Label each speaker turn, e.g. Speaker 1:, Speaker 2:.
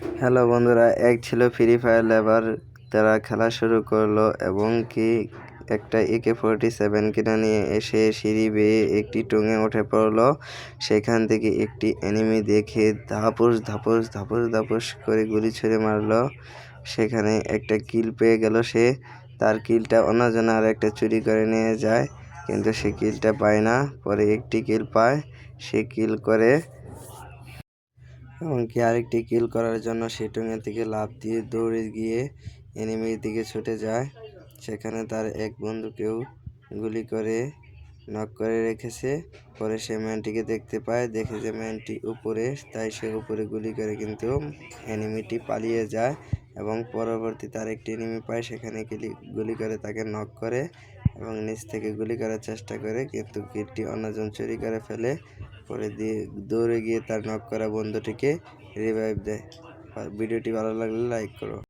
Speaker 1: Hello বন্ধুরা, এক ছিল ফ্রি ফায়ার লেবার। তারা খেলা শুরু করলো এবং কি একটা AK-47 কিনে নিয়ে এসে সিঁড়ি বেয়ে একটি টুঙে উঠে পড়লো। সেখান থেকে একটি এনিমি দেখে ধাপুস ধাপুস ধাপুস ধাপুস করে গুলি ছুঁড়ে মারলো। সেখানে একটা কিল পেয়ে গেল সে। তার কিলটা অন্যজন আর একটা চুরি করে নিয়ে যায়, কিন্তু সে কিলটা পায় না। পরে একটি কিল পায়, সে কিল করে এমনকি আরেকটি কিল করার জন্য সে টুঙে থেকে লাফ দিয়ে দৌড়ে গিয়ে এনিমির দিকে ছুটে যায়। সেখানে তার এক বন্ধুকেও গুলি করে নক করে রেখেছে। পরে সে ম্যানটিকে দেখতে পায়, দেখে যে ম্যানটি উপরে, তাই সে উপরে গুলি করে, কিন্তু এনিমিটি পালিয়ে যায় এবং পরবর্তী তার একটি এনিমি পায়, সেখানে গুলি করে তাকে নক করে এবং নিচ থেকে গুলি করার চেষ্টা করে, কিন্তু কিলটি অন্যজন চুরি করে ফেলে। পরে দৌড়ে গিয়ে তার নক করা বন্ধুটিকে রিভাইভ দেয়। আর ভিডিওটি ভালো লাগলে লাইক করো।